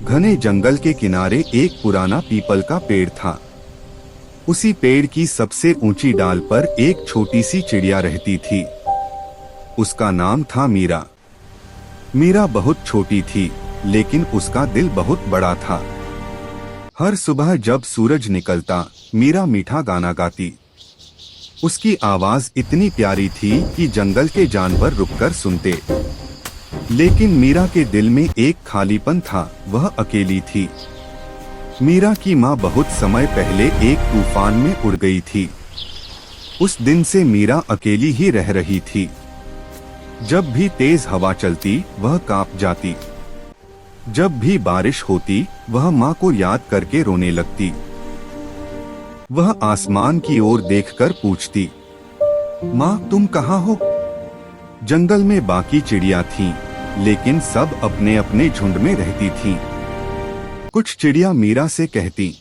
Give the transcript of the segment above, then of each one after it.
घने जंगल के किनारे एक पुराना पीपल का पेड़ था। उसी पेड़ की सबसे ऊंची डाल पर एक छोटी सी चिड़िया रहती थी। उसका नाम था मीरा। मीरा बहुत छोटी थी, लेकिन उसका दिल बहुत बड़ा था। हर सुबह जब सूरज निकलता, मीरा मीठा गाना गाती। उसकी आवाज इतनी प्यारी थी कि जंगल के जानवर रुककर सुनते। लेकिन मीरा के दिल में एक खालीपन था, वह अकेली थी। मीरा की माँ बहुत समय पहले एक तूफान में उड़ गई थी। उस दिन से मीरा अकेली ही रह रही थी। जब भी तेज हवा चलती, वह कांप जाती। जब भी बारिश होती, वह माँ को याद करके रोने लगती। वह आसमान की ओर देखकर पूछती, माँ तुम कहाँ हो? जंगल में बाकी चिड़िया थीं, लेकिन सब अपने अपने झुंड में रहती थीं। कुछ चिड़िया मीरा से कहती,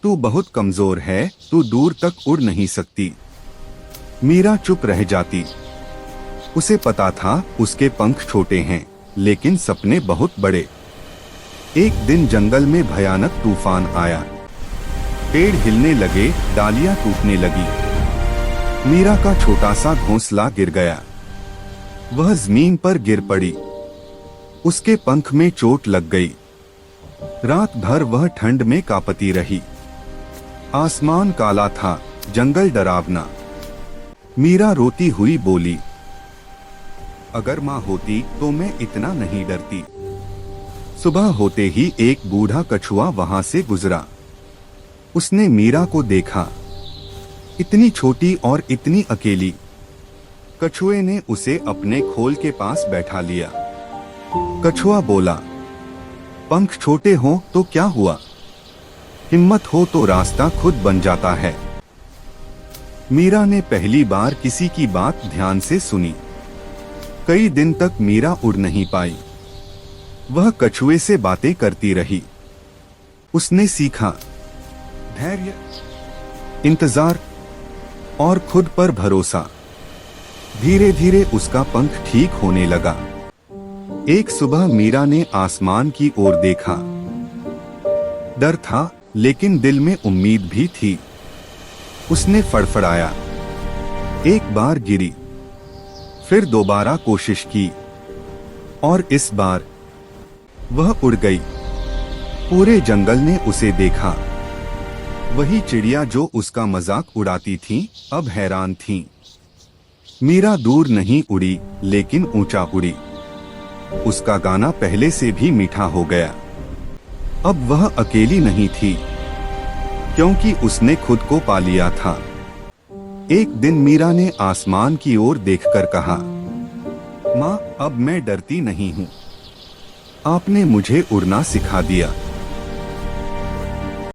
तू बहुत कमजोर है, तू दूर तक उड़ नहीं सकती। मीरा चुप रह जाती। उसे पता था उसके पंख छोटे हैं, लेकिन सपने बहुत बड़े। एक दिन जंगल में भयानक तूफान आया। पेड़ हिलने लगे, डालियां टूटने लगी। मीरा का छोटा सा घोंसला गिर गया। वह जमीन पर गिर पड़ी। उसके पंख में चोट लग गई। रात भर वह ठंड में कांपती रही। आसमान काला था, जंगल डरावना। मीरा रोती हुई बोली, अगर माँ होती तो मैं इतना नहीं डरती। सुबह होते ही एक बूढ़ा कछुआ वहां से गुजरा। उसने मीरा को देखा, इतनी छोटी और इतनी अकेली। कछुए ने उसे अपने खोल के पास बैठा लिया। कछुआ बोला, पंख छोटे हो तो क्या हुआ, हिम्मत हो तो रास्ता खुद बन जाता है। मीरा ने पहली बार किसी की बात ध्यान से सुनी। कई दिन तक मीरा उड़ नहीं पाई। वह कछुए से बातें करती रही। उसने सीखा धैर्य, इंतजार और खुद पर भरोसा। धीरे धीरे उसका पंख ठीक होने लगा। एक सुबह मीरा ने आसमान की ओर देखा। डर था, लेकिन दिल में उम्मीद भी थी। उसने फड़फड़ाया। एक बार गिरी, फिर दोबारा कोशिश की, और इस बार वह उड़ गई। पूरे जंगल ने उसे देखा। वही चिड़िया जो उसका मजाक उड़ाती थीं, अब हैरान थीं। मीरा दूर नहीं उड़ी, लेकिन ऊंचा उड़ी। उसका गाना पहले से भी मीठा हो गया। अब वह अकेली नहीं थी, क्योंकि उसने खुद को पा लिया था। एक दिन मीरा ने आसमान की ओर देखकर कहा, माँ अब मैं डरती नहीं हूँ। आपने मुझे उड़ना सिखा दिया।